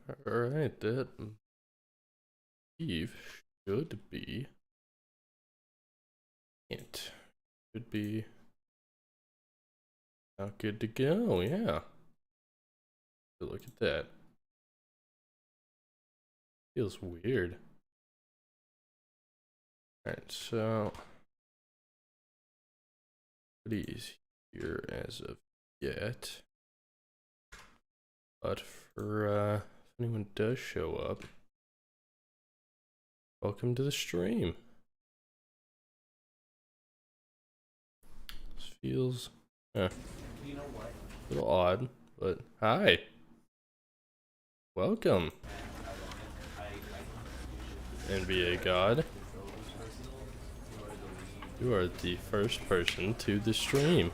Alright, that Eve should be it. Should be not good to go, yeah. Look at that. Feels weird. Alright, so nobody's here as of yet. But for if anyone does show up, welcome to the stream. This feels a little odd, but hi. Welcome. NBA God. You are the first person to the stream.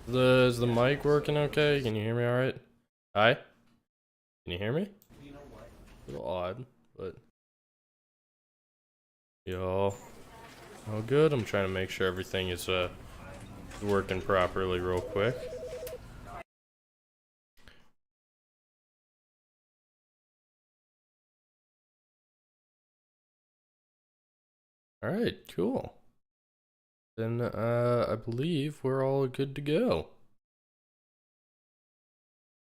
Is the mic working okay? Can you hear me alright? Hi? Can you hear me? A little odd, but y'all all good? I'm trying to make sure everything is working properly real quick. Alright, cool. Then I believe we're all good to go.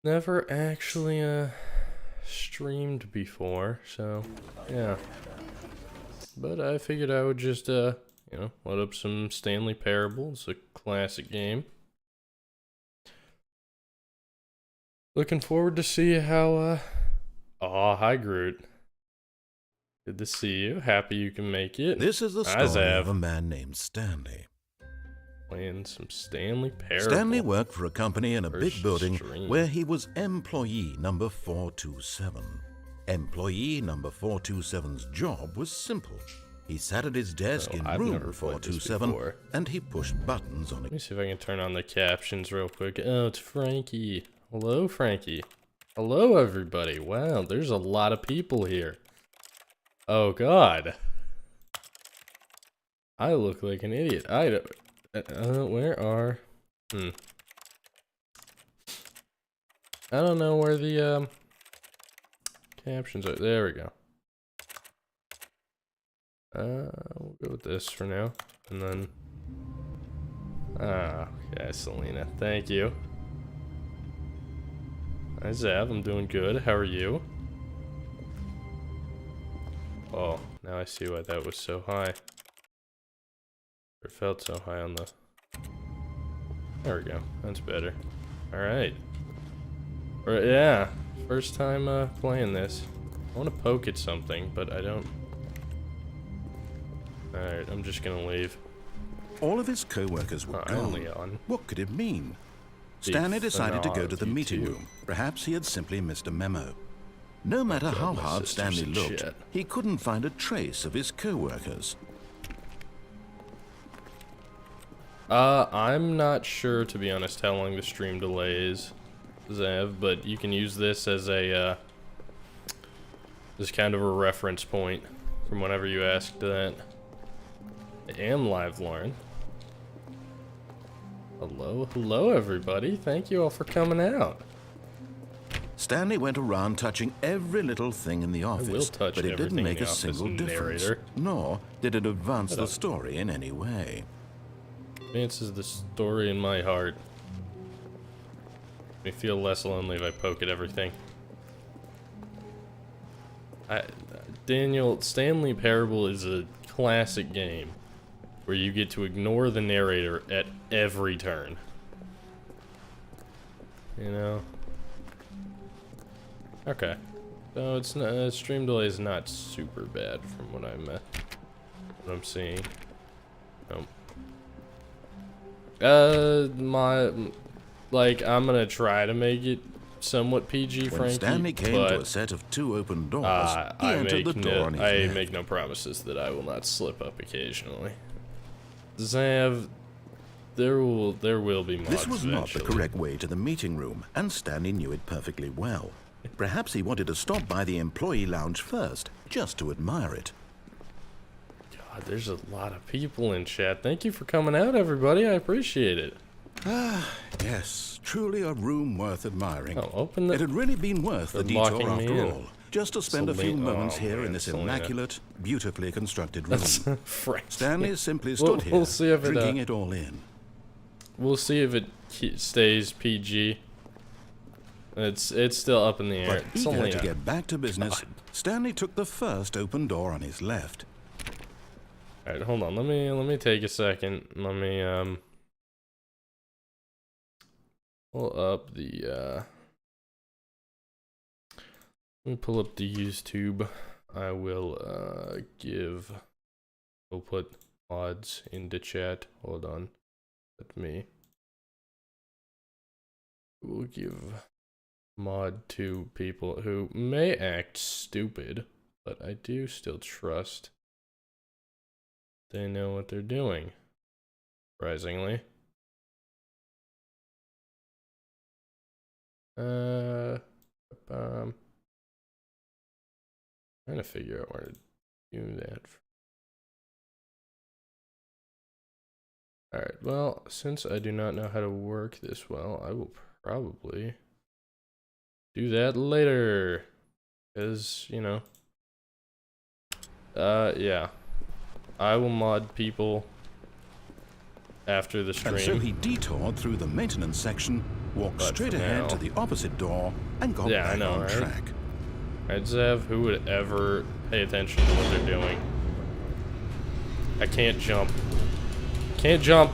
Never actually streamed before, so yeah. But I figured I would just you know, load up some Stanley Parable. It's a classic game. Looking forward to see how oh, hi Groot. Good to see you. Happy you can make it. This is the story of a man named Stanley. Playing some Stanley Parable. Stanley worked for a company in a big building stream. where he was employee number 427. Employee number 427's job was simple. He sat at his desk in room 427 and he pushed buttons on it. Let me see if I can turn on the captions real quick. Oh, it's Frankie. Hello, Frankie. Hello, everybody. Wow, there's a lot of people here. Oh, God. I look like an idiot. I don't... where are... I don't know where the, captions are. There we go. We'll go with this for now. And then... okay, Selena. Thank you. Hi, Zav. I'm doing good. How are you? Oh, now I see why that was so high. Or felt so high on the... There we go. That's better. Alright. Yeah. First time playing this. I want to poke at something, but I don't... Alright, I'm just gonna leave. All of his co-workers were gone. Leon. What could it mean? Stanley decided to go to the meeting room. Perhaps he had simply missed a memo. No matter how hard Stanley looked, he couldn't find a trace of his co-workers. I'm not sure, to be honest, how long the stream delay is, Zav, but you can use this as a, as kind of a reference point from whenever you asked that. I am live, Lauren. Hello, everybody. Thank you all for coming out. Stanley went around touching every little thing in the office, but it didn't make a single difference, nor did it advance the story in any way. Advances the story in my heart. Makes me feel less lonely if I poke at everything. Daniel, Stanley Parable is a classic game where you get to ignore the narrator at every turn. You know? Okay. So it's not, stream delay is not super bad from what I'm seeing. Nope. Like, I'm gonna try to make it somewhat PG, Frankie. When Stanley came to a set of 2 open doors, he entered the door on his I left. make no promises that I will not slip up occasionally. Zav, there will be mods. This was not the eventually. correct way to the meeting room, and Stanley knew it perfectly well. Perhaps he wanted to stop by the employee lounge first, just to admire it. God, there's a lot of people in chat. Thank you for coming out, everybody. I appreciate it. Ah, yes, truly a room worth admiring. Oh, open the... It had really been worth the detour after all. Just to spend a few moments here man, in this Selena. immaculate, beautifully constructed room. That's Frank. Stanley simply stood here, we'll see if drinking it all in. We'll see if it stays PG. It's still up in the air. But eager to get back to business, Stanley took the first open door on his left. All right, hold on. Let me take a second. Let me pull up the let me pull up the YouTube. I will we'll put mods into chat. Hold on. Let me. We'll give mod to people who may act stupid, but I do still trust they know what they're doing. Surprisingly. Trying to figure out where to do that. Alright, well, since I do not know how to work this well, I will probably do that later. Because, you know. Yeah. I will mod people after the stream. And so he detoured through the maintenance section, walked straight ahead to the opposite door, and got back on track. Alright, Zev, who would ever pay attention to what they're doing? I can't jump. Can't jump.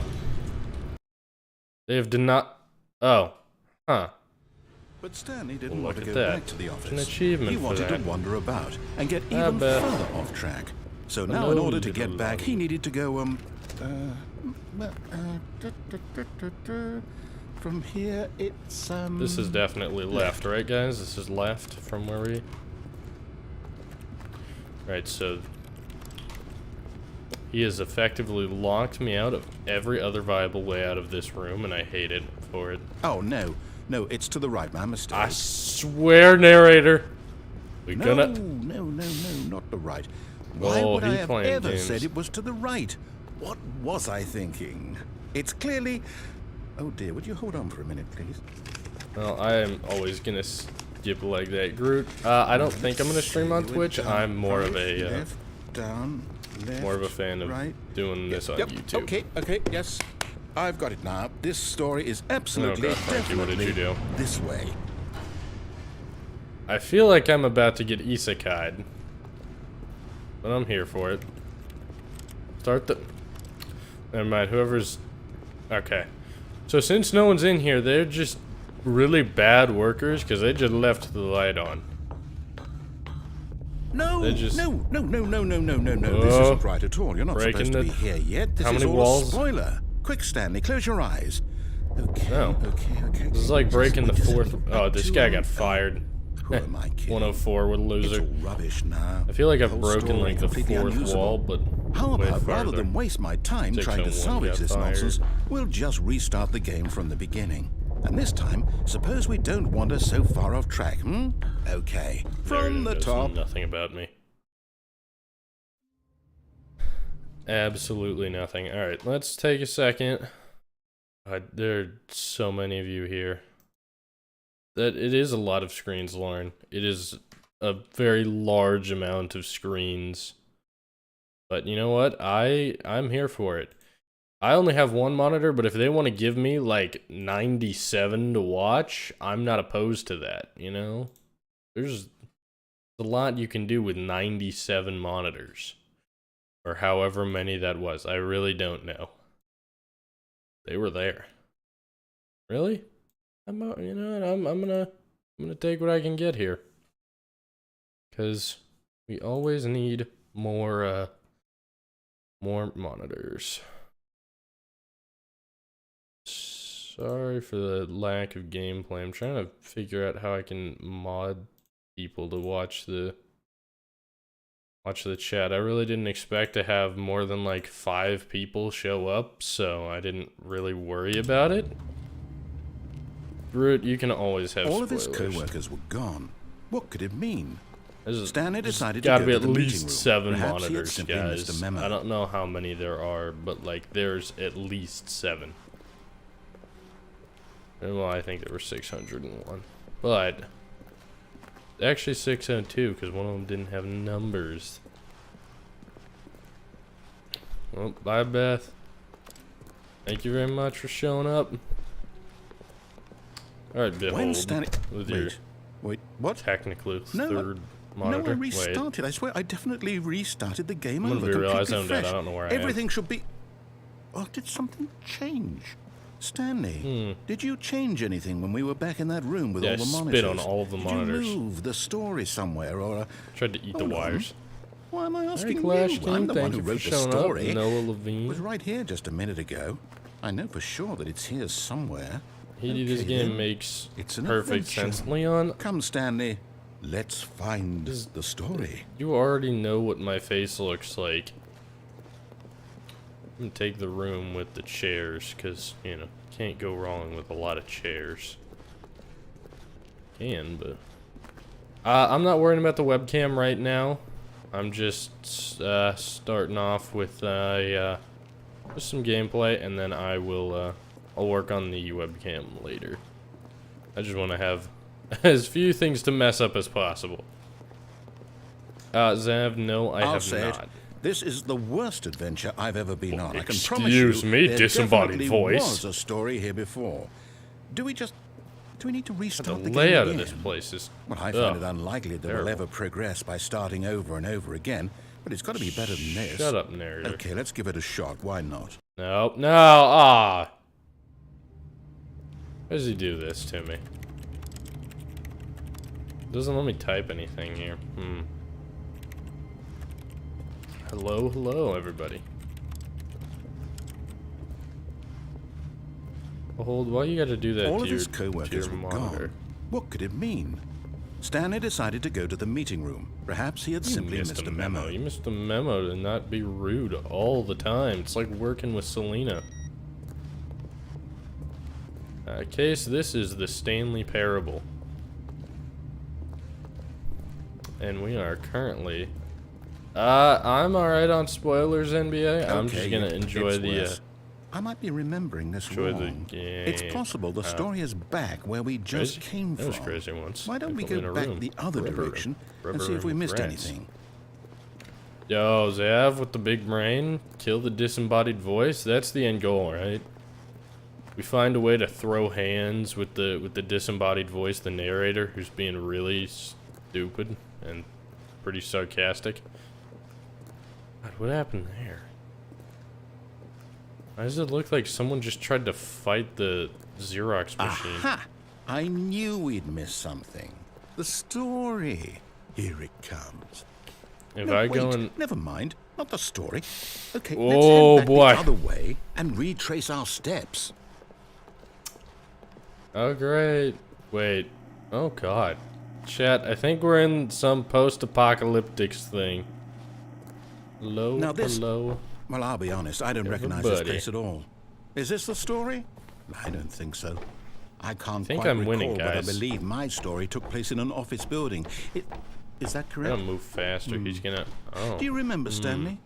They have not. Oh. Huh. But Stanley didn't want to go back to the office. An achievement he wanted for to wander about and get even further off track. So now, in order to get back, he needed to go, from here, it's, This is definitely left, right, guys? This is left from where we... Right, so... He has effectively locked me out of every other viable way out of this room, and I hate it for it. Oh, no. No, it's to the right, my mistake. I swear, narrator! No, not the right. Why would I have ever said it was to the right? What was I thinking? It's clearly... Oh dear, would you hold on for a minute, please? Well, I am always gonna skip like that, Groot. I don't think I'm gonna stream on Twitch. I'm more of a more of a fan of doing this on YouTube. Okay, yes. I've got it now. This story is absolutely, what did you do? This way. I feel like I'm about to get isekai'd, but I'm here for it. Start the... Never mind, whoever's... Okay. So since no one's in here, they're just really bad workers, because they just left the light on. No, no. This isn't right at all. You're not supposed to be here yet. This is all a spoiler. Quick, Stanley, close your eyes. Okay, okay. This is like breaking the fourth... Oh, this guy got fired. Who am I kidding? 104 with a loser. It's all rubbish now. I feel like I've broken like the fourth wall, but how about rather than waste my time trying to salvage this nonsense, we'll just restart the game from the beginning. And this time, suppose we don't wander so far off track, hmm? Okay, from the top. Nothing about me. Absolutely nothing. Alright, let's take a second. There are so many of you here. That it is a lot of screens, Lauren. It is a very large amount of screens. But you know what? I'm here for it. I only have one monitor, but if they want to give me like 97 to watch, I'm not opposed to that, you know? There's a lot you can do with 97 monitors. Or however many that was. I really don't know. They were there. Really? I'm gonna take what I can get here. 'Cause we always need more monitors. Sorry for the lack of gameplay. I'm trying to figure out how I can mod people to watch the chat. I really didn't expect to have more than like 5 people show up, so I didn't really worry about it. Groot, you can always have all spoilers. of his co-workers were gone. What could it mean? Stanley decided to go to the meeting room. Gotta be at least 7 monitors, guys. I don't know how many there are, but like there's at least 7. Well, I think there were 601. But actually 602 because one of them didn't have numbers. Well, bye, Beth. Thank you very much for showing up. Alright, When Stanley... with your Wait, what? technically No, third monitor. No, I restarted. I swear, I definitely restarted the game I'm over. gonna be real, I Completely zoned out. fresh. I don't know where I am. Everything should be... Oh, did something change? Stanley, did you change anything when we were back in that room with all the monitors? Spit on all of the monitors. Did you move the story somewhere or... Tried to eat the wires. Why am I asking Clash you? King, I'm the one who wrote the story. Noah It Levine. was right here just a minute ago. I know for sure that it's here somewhere. This game makes It's an perfect adventure. sense. Leon, Come, Stanley. Let's find the story. you already know what my face looks like. I'm gonna take the room with the chairs, because, you know, can't go wrong with a lot of chairs. Can, but... I'm not worrying about the webcam right now. I'm just starting off with just some gameplay, and then I will I'll work on the webcam later. I just want to have as few things to mess up as possible. Zav, no, I have not. This is the worst adventure I've ever been on. I can promise you. Excuse me, disembodied voice. There was a story here before. Do we need to restart the game layout again? of this place is... Well, I find it unlikely that we'll ever progress by starting over and over again, but it's got to be better than this. Shut up, narrator. Okay, let's give it a shot. Why not? Nope, no, Why does he do this to me? Doesn't let me type anything here. Hello, everybody. Hold, why you gotta do that All to of your, his co-workers to your were monitor? gone. What could it mean? Stanley decided to go to the meeting room. Perhaps he had simply missed a memo. You missed a memo to not be rude all the time. It's like working with Selena. Case, this is the Stanley Parable. And we are currently... I'm alright on spoilers, NBA. Okay, I'm just gonna enjoy the... I might be remembering this wrong. It's possible the story is back where we just came from. That was crazy once. Why don't we go back the other direction and see if we missed anything? Yo, Zav with the big brain, kill the disembodied voice. That's the end goal, right? We find a way to throw hands with the disembodied voice, the narrator, who's being really stupid and pretty sarcastic. God, what happened there? Why does it look like someone just tried to fight the Xerox machine? Aha! I knew we'd miss something. The story. Here it comes. Never mind. Not the story. Okay, oh, let's head back boy. the other way and retrace our steps. Oh, great. Wait. Oh, God. Chat, I think we're in some post-apocalyptic thing. Hello. Well, I'll be honest, I don't recognize this place at all. Is this the story? I don't think so. I can't quite recall, winning, but I guys. believe my story took place in an office building. Is that correct? Gotta move faster. He's gonna... Oh. Do you remember, Stanley?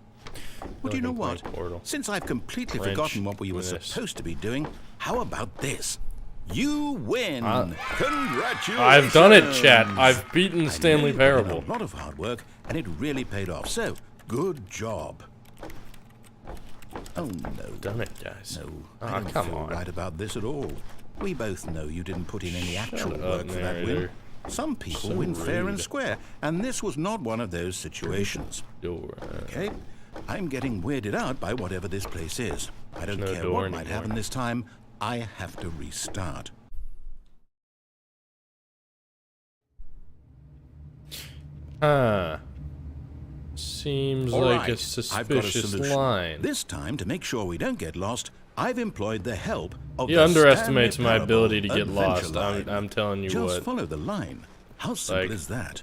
Well, do you know what? Since I've completely forgotten what we were supposed to be doing, how about this? You win! Congratulations! I've done it, chat. I've beaten Stanley Parable. A lot of hard work, and it really paid off. So, good job. Oh, no. Done it, guys. No, I don't feel right about this at all. We both know you didn't put in any actual work for that win. Some people win fair and square, and this was not one of those situations. Okay? I'm getting weirded out by whatever this place is. I don't care what might happen this time. I have to restart. Seems like a suspicious line. This time, to make sure we don't get lost, I've employed the help of He underestimates my ability to get lost. I'm telling you what. Just follow the line. How simple is that?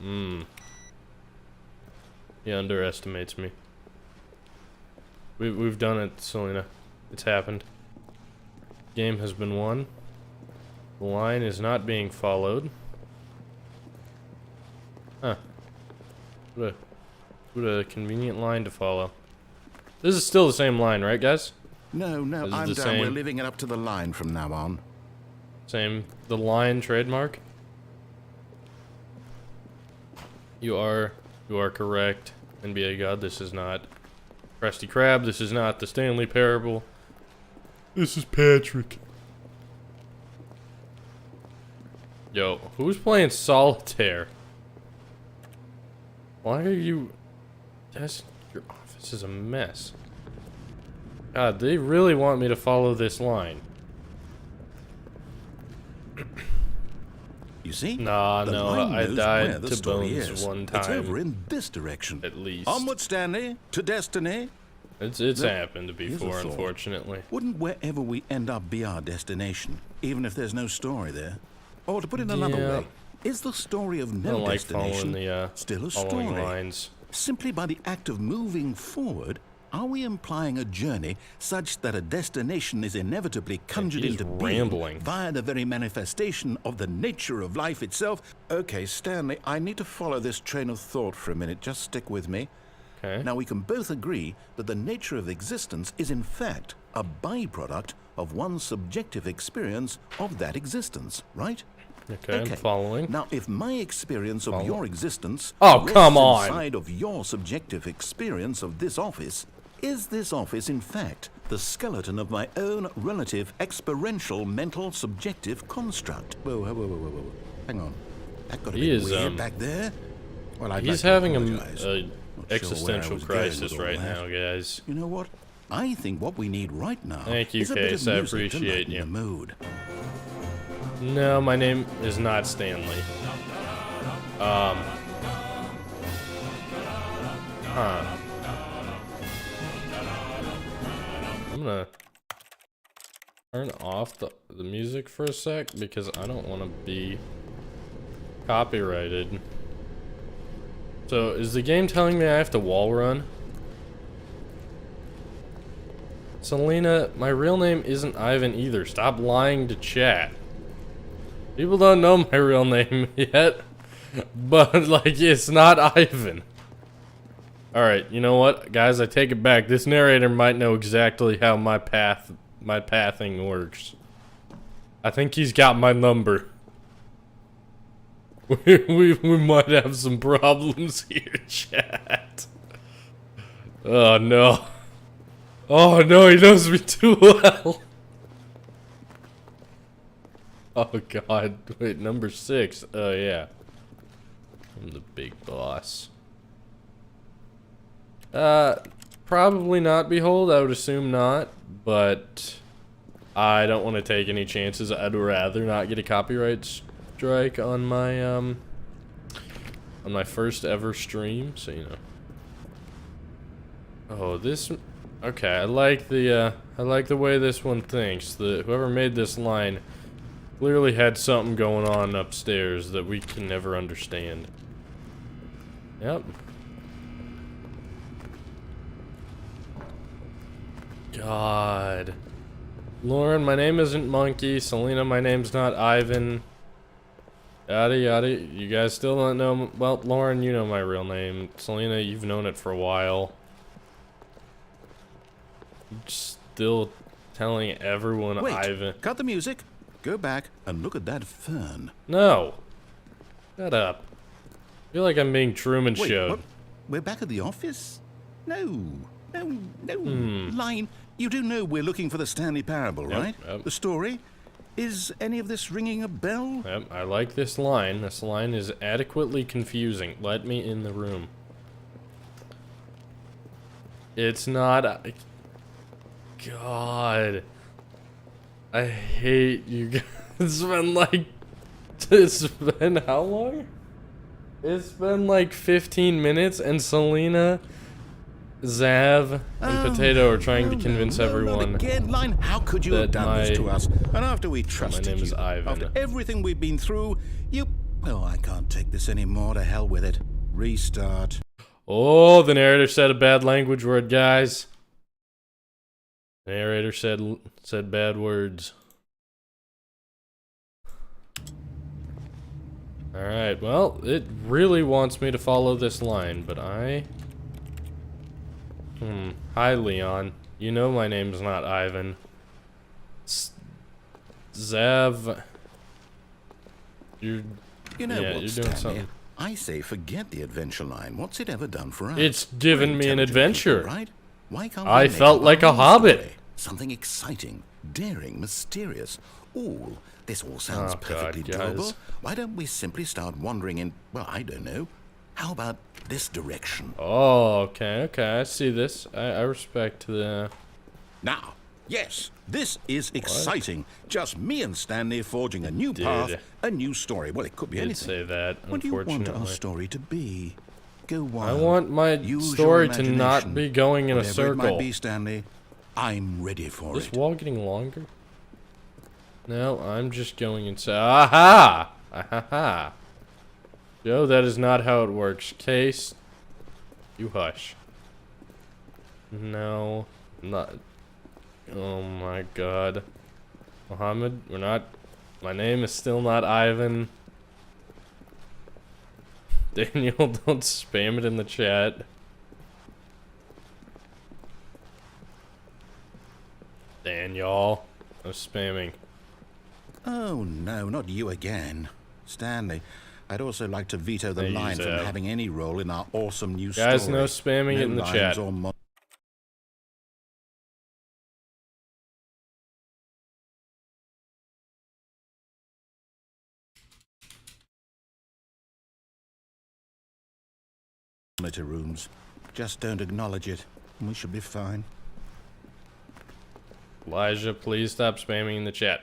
He underestimates me. We've done it, Selena. It's happened. Game has been won. The line is not being followed. Huh. What a convenient line to follow. This is still the same line, right, guys? No, I'm down. We're leaving it up to the line from now on. Same, the line trademark. You are correct. NBA God, this is not Krusty Krab. This is not the Stanley Parable. This is Patrick. Yo, who's playing solitaire? Why are you... Your office is a mess. God, they really want me to follow this line. You see? Nah, no, I died to bones is. one time. It's over in this direction. At least. Onward, Stanley, to destiny. It's happened before, unfortunately. Wouldn't wherever we end up be our destination, even if there's no story there? Or to put it another way, is the story of no destination still a story? Lines. Simply by the act of moving forward, are we implying a journey such that a destination is inevitably conjured into being via the very manifestation of the nature of life itself? Okay, Stanley, I need to follow this train of thought for a minute. Just stick with me. Okay. Now, we can both agree that the nature of existence is in fact a byproduct of one's subjective experience of that existence, right? Okay, I'm following. Now, if my experience of your existence rests inside of your subjective experience of this office, is this office in fact the skeleton of my own relative experiential mental subjective construct? Whoa. Hang on. That got a bit weird back there. Well, he's having a existential crisis right now, guys. You know what? I think what we need right now Thank you, is a bit Case. of I music appreciate to lighten you. the mood. No, my name is not Stanley. I'm gonna turn off the music for a sec because I don't want to be copyrighted. So, is the game telling me I have to wall run? Selena, my real name isn't Ivan either. Stop lying to chat. People don't know my real name yet. But, like, it's not Ivan. Alright, you know what? Guys, I take it back. This narrator might know exactly how my pathing works. I think he's got my number. We might have some problems here, chat. Oh, no. Oh, no, he knows me too well. Oh, God. Wait, number 6. Oh, yeah. I'm the big boss. Probably not, Behold. I would assume not. But I don't want to take any chances. I'd rather not get a copyright strike on my first ever stream. So, you know. Oh, this... Okay, I like the way this one thinks. Whoever made this line clearly had something going on upstairs that we can never understand. Yep. God. Lauren, my name isn't Monkey. Selena, my name's not Ivan. Yada yada. You guys still don't know. Well, Lauren, you know my real name. Selena, you've known it for a while. Still telling everyone Wait, Ivan. Cut the music. Go back and look at that fern. No. Shut up. I feel like I'm being Truman showed. What? We're back at the office? No. Line. You do know we're looking for the Stanley Parable, right? Yep. The story? Is any of this ringing a bell? Yep, I like this line. This line is adequately confusing. Let me in the room. It's not... God. I hate you guys. It's been how long? It's been like 15 minutes and Selena, Zav, and Potato are trying to convince everyone Line. How could you have done this to us? And after we trusted my name is Ivan. After everything we've been through, you... Oh, I can't take this anymore. To hell with it. Restart. Oh, the narrator said a bad language word, guys. The narrator said bad words. Alright, well, it really wants me to follow this line, but I... Hi, Leon. You know my name's not Ivan. Zav You know yeah, what, you're doing Stanley? something. I say forget the adventure line. What's it ever done for us? It's given me an adventure. People, right? Why can't I we make felt up like our a own hobbit. story? Something exciting, daring, mysterious. Ooh, this all sounds Oh, perfectly God, guys. doable. Why don't we simply start wandering in, well, I don't know. How about this direction? Oh, okay, I see this. I respect the... Now, yes, this is exciting. Just me and Stanley forging a new path, a new story. Well, it could be did anything. say that, What do you want unfortunately. our story to be? Go I wild. want my Use story your to not imagination. be going in a Whatever it might circle. be, Stanley, I'm ready for Is it. this wall getting longer? No, I'm just going inside. Aha! Aha! Joe, that is not how it works. Case, you hush. No, not. Oh my God, Mohammed, we're not. My name is still not Ivan. Daniel, don't spam it in the chat. Daniel, no spamming. Oh, no, not you again. Stanley, I'd also like to veto the Hey, line from Zeb. having any role in our awesome new Guys, story. no spamming it in the lines chat. or monitor rooms. Just don't acknowledge it, and we should be fine. Elijah, please stop spamming in the chat.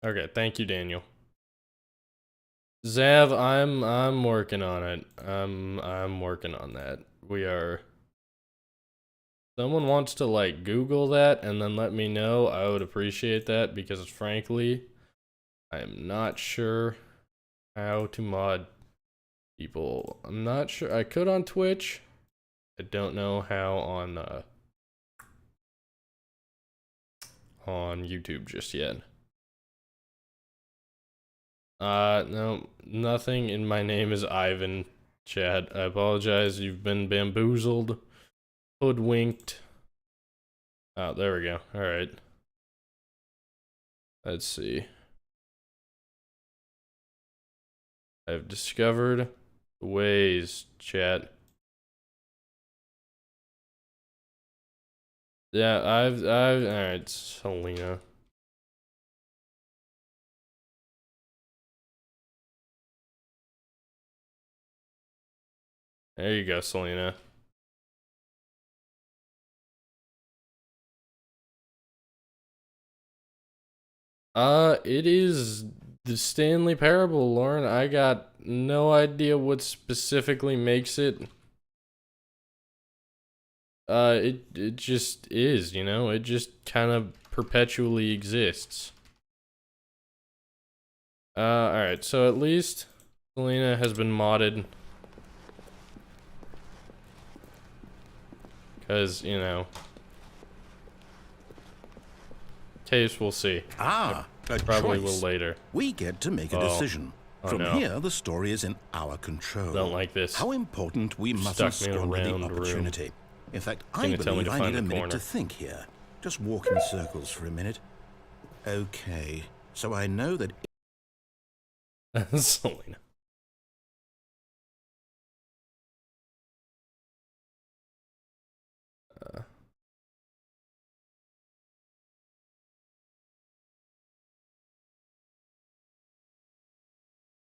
Okay, thank you, Daniel. Zav, I'm working on it. I'm working on that. We are. Someone wants to like Google that and then let me know. I would appreciate that because frankly, I am not sure how to mod people. I'm not sure. I could on Twitch. I don't know how on YouTube just yet. No, nothing in my name is Ivan, chat. I apologize. You've been bamboozled, hoodwinked. Oh, there we go. All right. Let's see. I've discovered ways, chat. Yeah, all right, Selena. There you go, Selena. It is the Stanley Parable, Lauren. I got no idea what specifically makes it. It just is, you know? It just kind of perpetually exists. Alright, so at least Selena has been modded. Because, you know. Case, we'll see. Ah, a Probably choice. will later. We get to make a decision. From no. here, the story is in our control. Don't like this. How important we mustn't Stuck me in a squander the round room. opportunity. In fact, I Gonna tell me believe to I find need a the minute corner. to think here. Just walk in circles for a minute. Okay, so I know that... Selena.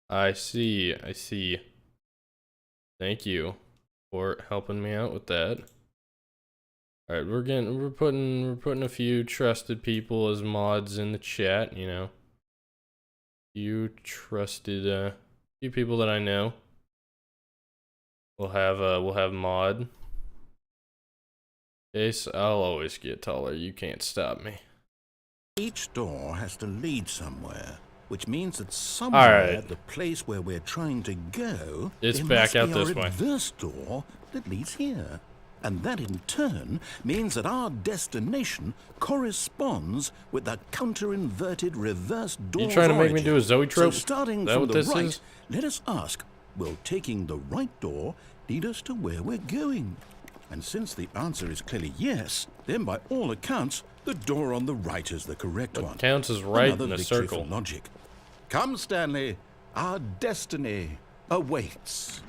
I see. Thank you for helping me out with that. All right, we're putting a few trusted people as mods in the chat, you know. You trusted few people that I know. We'll have mod. Ace, I'll always get taller. You can't stop me. each door has to lead somewhere, which means that somewhere right. the place where we're trying to go, It's there back must out be this a way. reverse door that leads here. And that in turn means that our destination corresponds with the counter-inverted reverse door. You trying to make me do a Zoe trope? So starting Is that from what the this right, is? let us ask, will taking the right door lead us to where we're going? And since the answer is clearly yes, then by all accounts, the door on the right is the correct one. Counts as right Another in a victory circle. for logic. Come, Stanley. Our destiny awaits.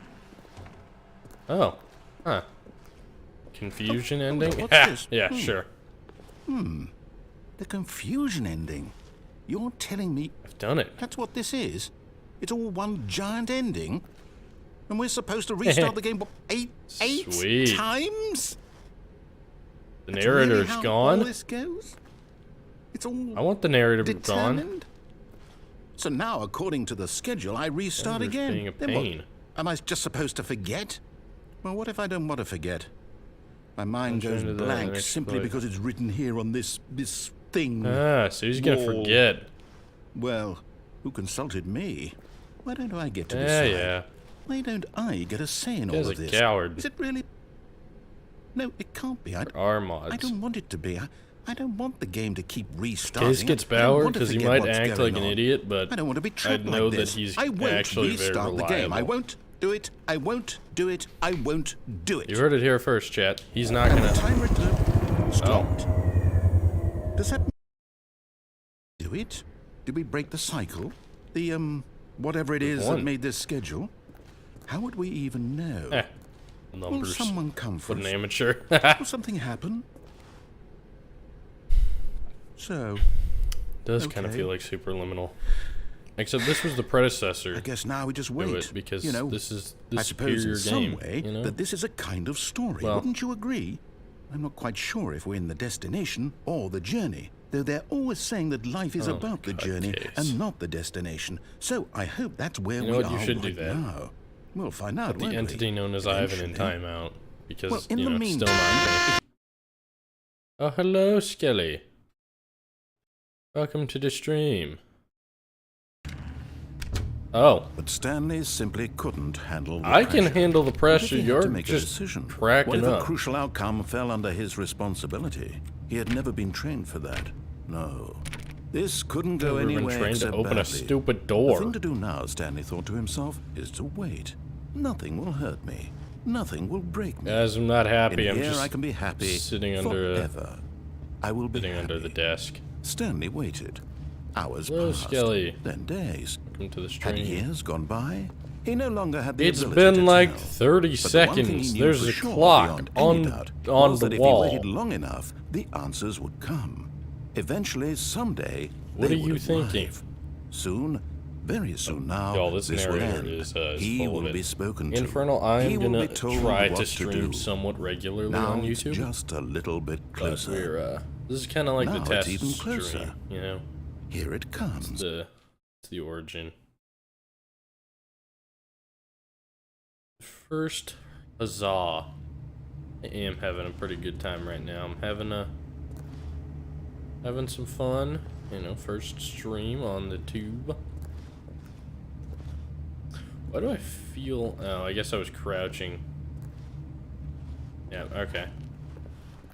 Oh. Huh. Confusion ending? What's this? Yeah, sure. The confusion ending. You're telling me I've done it. that's what this is? It's all one giant ending? And we're supposed to restart the game, what, eight Sweet. times? The That's narrator's really how gone. all this goes? It's all I want the narrator gone. determined? So now, according to the schedule, I restart Narrator's again. being a Then what? pain. Am I just supposed to forget? Well, what if I don't want to forget? My mind Launch goes into the blank next simply place. because it's written here on this thing. Ah, so he's gonna Wall. forget. Well, who consulted me? Why don't I get to Yeah, decide? yeah. Why don't I get a say in all Guy's of a this? coward. Is it really? No, it can't be. I Mods. don't want it to be. I don't want the game to keep restarting. Case gets I don't Bauer want to because he forget might what's act going like an on. idiot, but I don't want to be trapped I'd know like that this. he's I won't actually very restart the game. I reliable. won't do it. I won't do it. I won't do it. You heard it here first, chat. He's not And the gonna. timer stopped. Does that do it? Did we break the cycle? The whatever it is that won. made this schedule? How would we even know? Will Numbers. someone come for What an us? amateur. Will something happen? So, Does kind of Okay. feel like Superliminal. Except this was the predecessor I guess now we just to wait. it because you know, this is the I suppose superior in some game. way You know? that this is a kind of story. Well- Wouldn't you agree? I'm not quite sure if we're in the destination or the journey, though they're always saying that life is Oh, about the God, journey Case. and not the destination. So I hope that's where You know we what, you are should do right that. now. We'll find out. the won't entity we? known as Ivan in Eventually. timeout. Because, Well, in you the know, meantime, still not me. Oh, hello, Skelly. Welcome to the stream. Oh, But Stanley simply couldn't handle the I can pressure. handle the What if pressure. he had You're to make a just decision? cracking What if up. a crucial outcome fell under his responsibility? He had never been trained for that. No. This couldn't go Never been anywhere trained to except open a badly. stupid The door. thing to do now, Stanley thought to himself, is to wait. Nothing will hurt me. Nothing will break me. Guys, I'm not happy. In I'm here just I can be happy sitting under forever. I will be sitting happy. under the desk. Stanley waited. Hours Hello, passed. Skelly. Then days. Welcome to the Had stream. years gone by? He no longer had the It's ability been to like tell. 30 But the one thing he seconds. knew There's for a sure, clock beyond on any doubt, on was the that wall. if he waited long enough, the answers would come. Eventually, someday, What they are you would thinking? arrive. Soon, very soon now, Y'all, this this will narrator end. is He full of will it. be spoken to. Infernal, I He am will gonna be told try what to stream do. somewhat regularly Now on it's YouTube. just a little bit But closer. we're this is kind of like Now the it's test even stream, closer. you know. Here it comes. It's the origin. First, huzzah! I am having a pretty good time right now. I'm having some fun. You know, first stream on the tube. Why do I feel? Oh, I guess I was crouching. Yeah. Okay.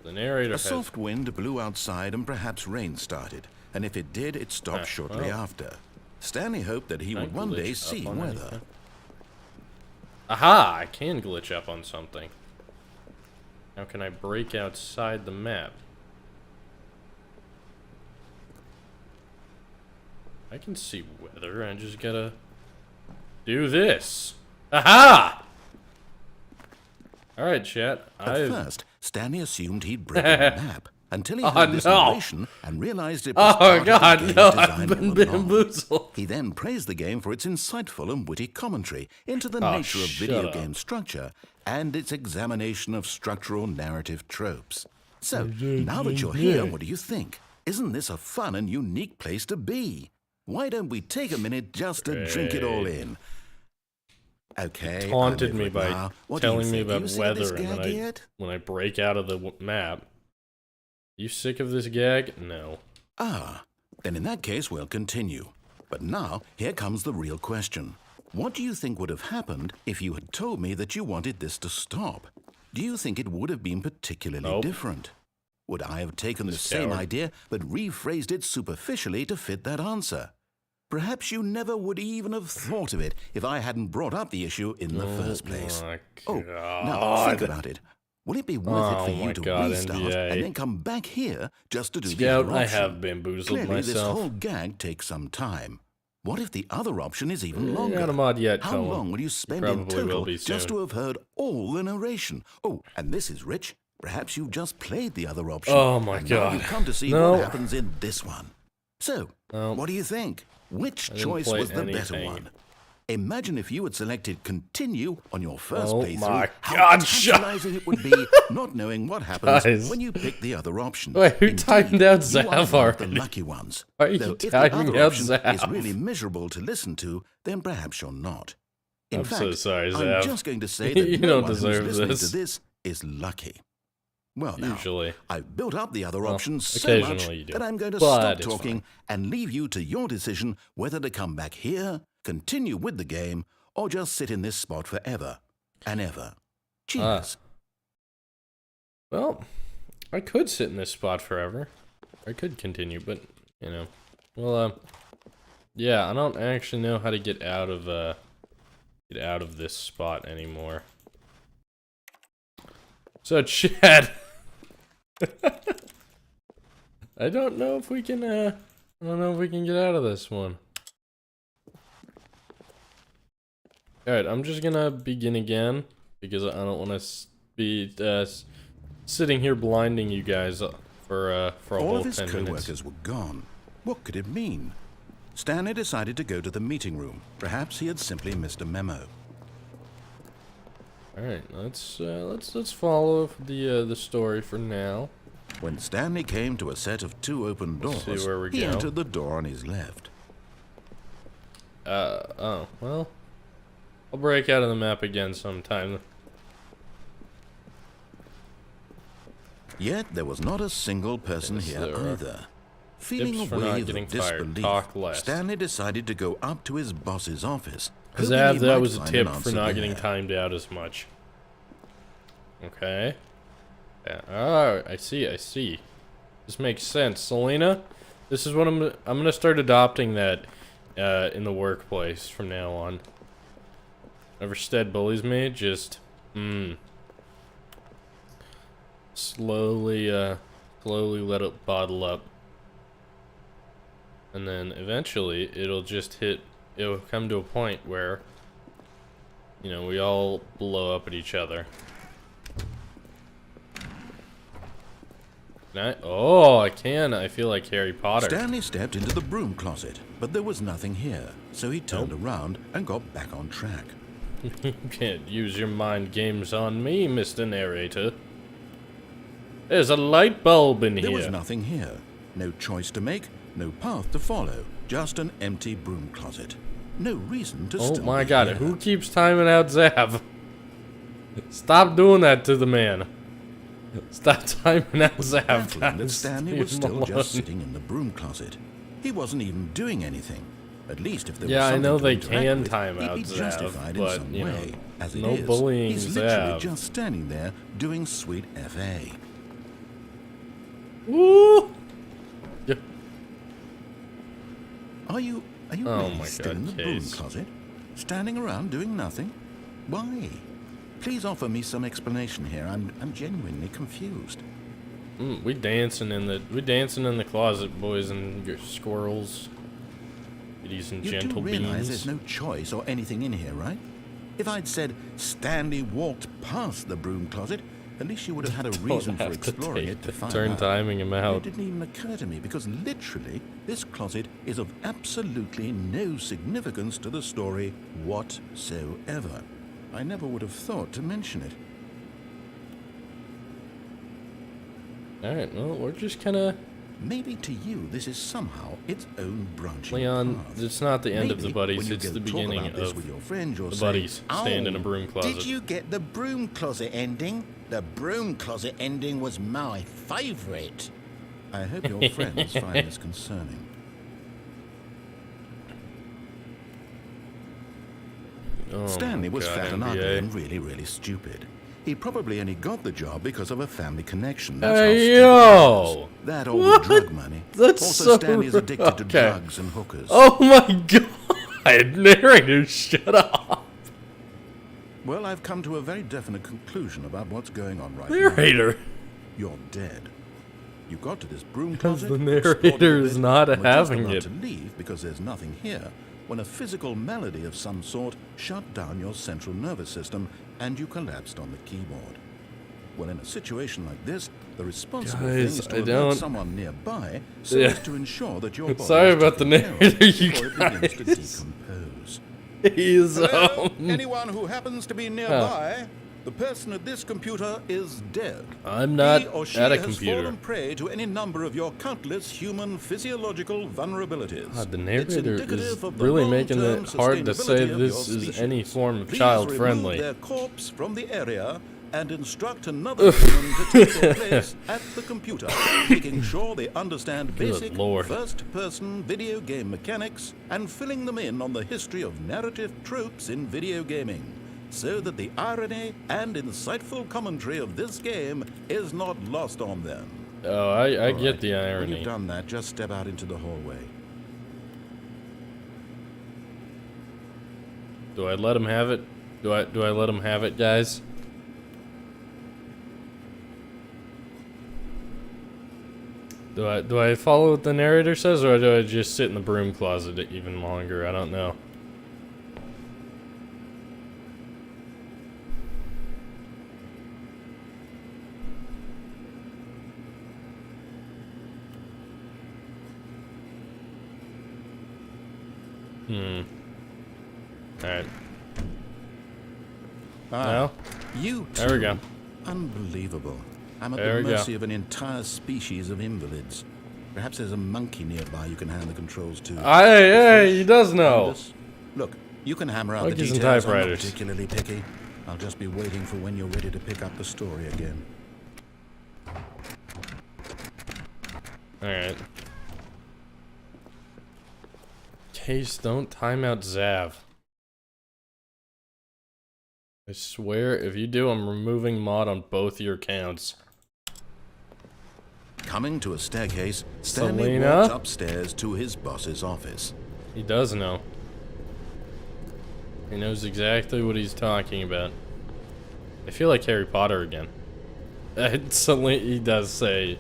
The narrator A has. soft wind blew outside and perhaps rain started, and if it did, it stopped shortly well. after. Stanley hoped that he Can I would one day glitch see up on weather. anything? Aha! I can glitch up on something. Now can I break outside the map? I can see weather, I just gotta do this. Aha! Alright, chat. At first, Stanley assumed he'd broken the map until he Oh, heard this no. narration and realized it was Oh part of the god, game's no, design I've been all along. bamboozled. He then praised the game for its insightful and witty commentary into the Oh, nature of shut video up. game structure and its examination of structural narrative tropes. So, now that you're here, what do you think? Isn't this a fun and unique place to be? Why don't we take a minute just to drink it all in? Okay, Taunted I'm over me it by now. What do you telling me think? Are about you sick of this weather, and gag yet? when I break out of the map. You sick of this gag? No. Ah, then in that case we'll continue. But now, here comes the real question. What do you think would have happened if you had told me that you wanted this to stop? Do you think it would have been particularly Nope. different? Would I have taken the This same coward. idea but rephrased it superficially to fit that answer? Perhaps you never would even have thought of it if I hadn't brought up the issue in the first place. My Oh, God. now think about it. Will it be worth it for you to restart NBA. and then come back here just to do the Scout, other option? I have bamboozled Clearly, this myself. whole gag takes some time. What if the other option is even longer? Not a mod yet, How Colin. long will you spend Probably in total will be soon. just to have heard all the narration? Oh, and this is Rich. Perhaps you've just played the other option. Oh my and now God. you've come to see No. what happens in this one. So, No. what do you think? Which I didn't choice play was the better anything. one? Imagine if you had selected continue on your first Oh playthrough. my How God, shut- tantalizing it would be not knowing what happens Guys. when you pick the other option. Wait, who Indeed, timed out you are Zav one of the already? lucky ones. Why are you Though if the timing other out option is Zav? really miserable to listen to, then perhaps you're not. In I'm fact, so sorry, I'm Zav. just going to say that You no don't one who's deserve listening this. to this is lucky. Well, now, Usually. I've built up the other options so much occasionally you do. that I'm going to But stop it's talking and leave you to your decision whether to come back here, continue with the game, or just sit in this spot forever and ever. Cheers. Well, I could sit in this spot forever. I could continue, but, you know. Well, yeah, I don't actually know how to get out of this spot anymore. So, Chad. I don't know if we can, I don't know if we can get out of this one. Alright, I'm just gonna begin again, because I don't want to be, sitting here blinding you guys for a All whole of his 10 minutes. co-workers were gone. What could it mean? Stanley decided to go to the meeting room. Perhaps he had simply missed a memo. Alright, let's follow the story for now. When Stanley came to a set of two open doors, see where we he go. entered the door on his left. Oh, well, I'll break out of the map again sometime. Yet there was not a single person Yes, here there are. either. Feeling Tips a for not wave getting of fired. disbelief, Talk less. Stanley decided to go up to his boss's office. hoping Zav, he that might was a find tip an for answer not there. getting timed out as much. Okay. Yeah. Oh, I see. This makes sense. Selena, this is what I'm gonna start adopting that in the workplace from now on. Whenever Stead bullies me, just slowly let it bottle up. And then eventually it'll come to a point where, you know, we all blow up at each other. I can. I feel like Harry Potter. Stanley stepped into the broom closet, but there was nothing here, so he turned around and got back on track. You can't use your mind games on me, Mr. Narrator. There's a light bulb in here. There was nothing here. No choice to make, no path to follow, just an empty broom closet. No reason to still Oh my be god, here. who keeps timing out Zav? Stop doing that to the man. Stop timing out Zav, Baffling that guys. Stanley Leave was him still alone. just sitting in the broom closet. He wasn't even doing anything. At least if there Yeah, was I something know to they interact can with, time he'd out be Zav, justified in but, some you know, way. As it no is, bullying he's literally Zav. just standing there doing sweet FA. Woo! Yeah. Are you Oh really my still God, in the broom Case. closet? Standing around doing nothing? Why? Please offer me some explanation here. I'm genuinely confused. We dancing in the closet, boys and squirrels, ladies and You do gentle realize beings. there's no choice or anything in here, right? If I'd said Stanley walked past the broom closet, at least you would have had a reason for Have to exploring take it to the find turn out. timing him It out. didn't even occur to me because literally this closet is of absolutely no significance to the story whatsoever. I never would have thought to mention it. Alright, well, we're just kinda... Maybe to you this is somehow its own branching Leon, path. it's not the end of the Maybe buddies, when you it's go the talk beginning about this of with your friend, you'll the say, buddies stand in a broom closet. Did you get the broom closet ending? The broom closet ending was my favourite. I hope your friends find this concerning. Oh Stanley was God, fat and NBA. ugly and really, really stupid. He probably only got the job because of a family connection. That's how Hey, stupid he yo! was. That old What? drug money. That's also, so Stanley's addicted to okay. drugs and hookers. Oh my god! Narrator, shut up! Well, I've come to a very definite conclusion about what's going on right now. Narrator. You're dead. You got to this broom Because closet, the narrator is not having it. to leave because there's nothing here, when a physical malady of some sort shut down your central nervous system and you collapsed on the keyboard. Well, in a situation like this, the responsible thing is to alert someone nearby so as to ensure that your body Sorry about the narrator, you begins to decompose. He's anyone who happens to be nearby, the person at this computer is dead. I'm not he or she at a has computer. Fallen prey to any number of your countless human physiological vulnerabilities. God, the narrator is really making it hard to say this is any form of child-friendly. Their corpse from the area and instruct another human to take their place at the computer, making sure they understand basic first-person video game mechanics and filling them in on the history of narrative tropes in video gaming, so that the irony and insightful commentary of this game is not lost on them. Oh, I get the irony. When you've done that, just step out into the hallway. Do I let him have it? Do I let him have it, guys? Do I follow what the narrator says, or do I just sit in the broom closet even longer? I don't know. Alright. Well, you too. There we go. Unbelievable. I'm at the mercy of an entire species of invalids. Perhaps there's a monkey nearby you can hand the controls to. Hey, he does know. Look, you can hammer out Monkeys the and details. I'm not typewriters. particularly picky. I'll just be waiting for when you're ready to pick up the story again. Alright. Case, don't time out Zav. I swear, if you do, I'm removing mod on both your accounts. Coming to a staircase, Stanley walks upstairs to his boss's office. He does know. He knows exactly what he's talking about. I feel like Harry Potter again. Suddenly, he does say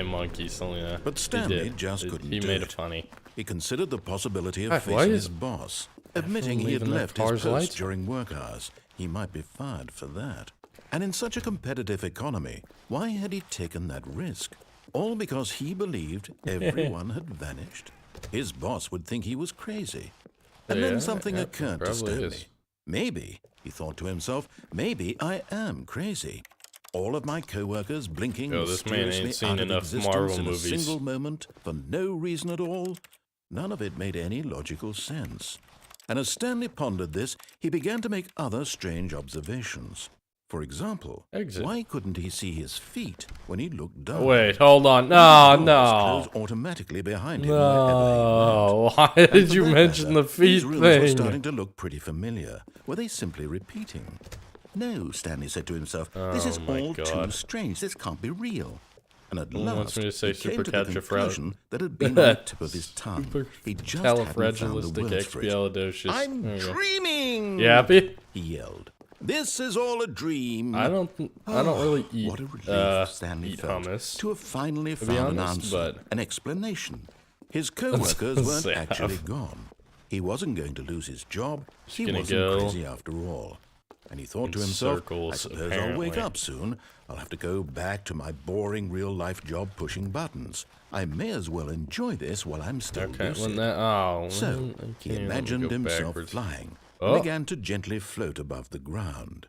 monkey, Selena. But Stanley just couldn't do it. He made it funny. He considered the possibility of facing his boss, admitting he had left his post during work hours. He might be fired for that. And in such a competitive economy, why had he taken that risk? All because he believed everyone had vanished. His boss would think he was crazy. And then something occurred to Stanley. Maybe, he thought to himself, maybe I am crazy. All of my co-workers blinking mysteriously out of existence in a single moment for no reason at all. None of it made any logical sense. And as Stanley pondered this, he began to make other strange observations. For example, why couldn't he see his feet when he looked down? Wait, hold on. No. Closed automatically behind him. No. Why did you mention the feet thing? These rooms were starting to look pretty familiar. Were they simply repeating? No, Stanley said to himself. This is all too strange. This can't be real. And at last, he came to the conclusion that had been on the tip of his tongue. He just hadn't found the words for it. I'm dreaming! You happy? He yelled. This is all a dream. I don't really eat, what a relief Stanley felt hummus, to have finally found an answer, an explanation. His co-workers weren't actually gone. He wasn't going to lose his job. He wasn't crazy after all. And he thought to himself, I suppose I'll wake up soon. I'll have to go back to my boring real-life job pushing buttons. I may as well enjoy this while I'm still lucid. So he imagined himself flying. Began to gently float above the ground.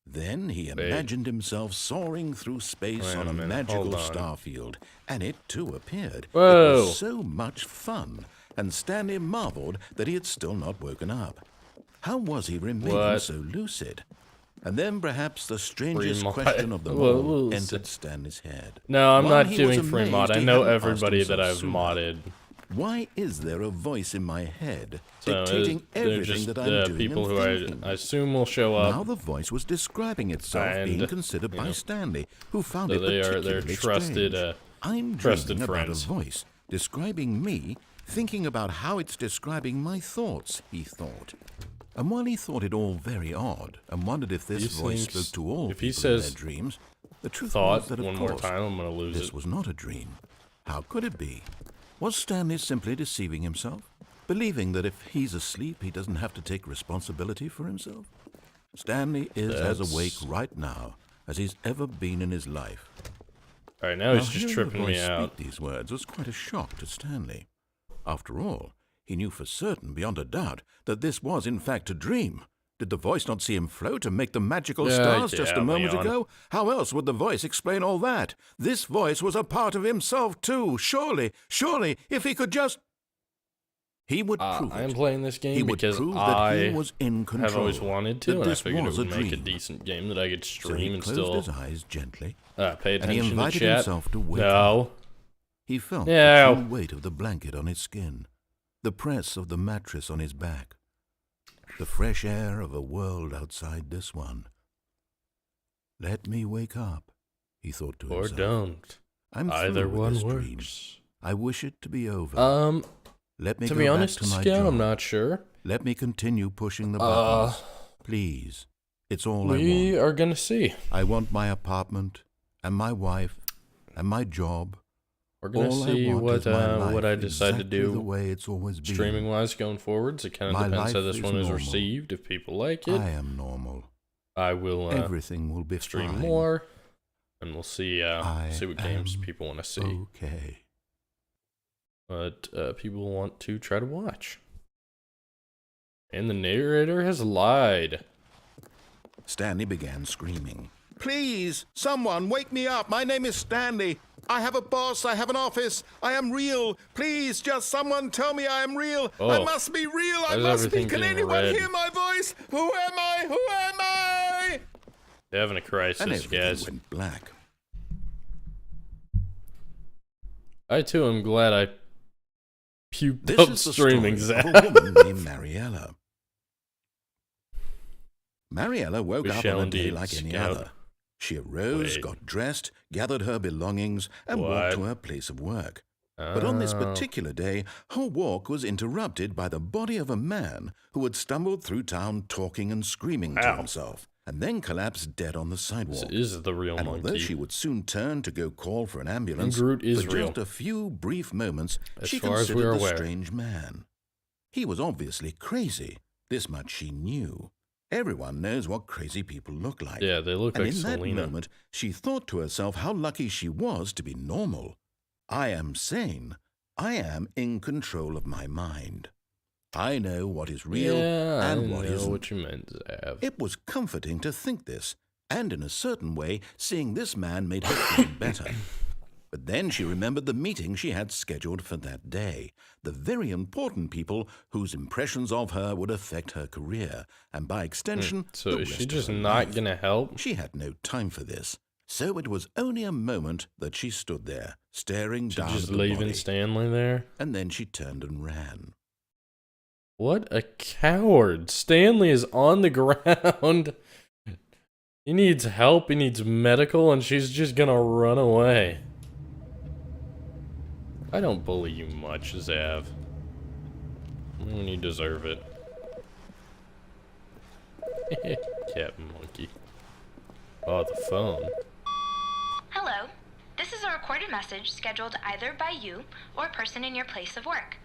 Then he imagined himself soaring through space on a magical starfield, and it too appeared. It was so much fun, and Stanley marveled that he had still not woken up. How was he remaining so lucid? And then perhaps the strangest question of them all entered Stanley's head. No, I'm not doing free mod. I know everybody that I've modded. Why is there a voice in my head dictating everything that I'm doing people and who thinking? I assume will show up. Now the voice was describing itself, being considered by Stanley, who found it particularly strange. I'm trusted dreaming about friends. a voice describing me, thinking about how it's describing my thoughts, he thought. And while he thought it all very odd and wondered if this voice spoke to all if he people in their says dreams, the truth thought was that, of one course, more time, I'm gonna lose this it. was not a dream. How could it be? Was Stanley simply deceiving himself, believing that if he's asleep, he doesn't have to take responsibility for himself? Stanley is as awake right now as he's ever been in his life. All right, now he's just tripping me out. Speak these words was quite a shock to Stanley. After all, he knew for certain, beyond a doubt, that this was in fact a dream. Did the voice not see him float and make the magical stars just a moment ago? How else would the voice explain all that? This voice was a part of himself too. Surely, if he could just... He would prove it. I'm playing this game because he was in control, have always wanted to, and I figured it would make a dream. decent game that I could stream So he and closed still his eyes gently, pay and he attention to invited chat. himself to wake No. up. He felt the true weight of the blanket on his skin, the press of the mattress on his back, the fresh air of a world outside this one. Let me wake up, he thought to himself. Or don't. I'm Either through with one this works. dream. I wish it to be over. Let me to go be back honest, to my Scout, job. I'm not sure. Let me continue pushing the buttons. Please. It's all I want. We are gonna see. I want my apartment, and my wife, and my job. We're gonna all see I want is my life what I decide to exactly do the way it's always been. streaming wise going forwards. It kind My of depends how life this is one is normal. received. If people like it, I am normal. I will Everything will be stream fine. more, and we'll see I see what games am people want to see. Okay. But people want to try to watch. And the narrator has lied. Stanley began screaming. Please, someone, wake me up. My name is Stanley. I have a boss. I have an office. I am real. Please, just someone tell me I am real. I must be real. I must be. Can anyone hear my voice? Who am I? Who am I? They're having a crisis, and everything guys. went black. I too am glad I puked This up is the streaming, story Zap. of a woman named Mariella. Mariella woke up on a day like any other. She arose, got dressed, gathered her belongings, and walked to her place of work. But on this particular day, her walk was interrupted by the body of a man who had stumbled through town talking and screaming to himself, and then collapsed dead on the sidewalk. This is the real and monkey. although she would soon turn to go call for an ambulance, Groot is for real. just a few brief moments, As she far as considered we're the aware. strange man. He was obviously crazy. This much she knew. Everyone knows what crazy people look like. Yeah, they look and like in Selena. that moment, she thought to herself how lucky she was to be normal. I am sane. I am in control of my mind. I know what is real and what isn't. I know what you meant, Zav. It was comforting to think this, and in a certain way, seeing this man made her feel better. But then she remembered the meeting she had scheduled for that day, the very important people whose impressions of her would affect her career, and by extension, So the is she rest of just her not life. gonna help? She had no time for this, so it was only a moment that she stood there, staring down Just at the leaving body, Stanley there? and then she turned and ran. What a coward. Stanley is on the ground. He needs help, he needs medical, and she's just gonna run away. I don't bully you much, Zav. When you deserve it. Captain Monkey. Oh, the phone. Hello. This is a recorded message scheduled either by you or a person in your place of work.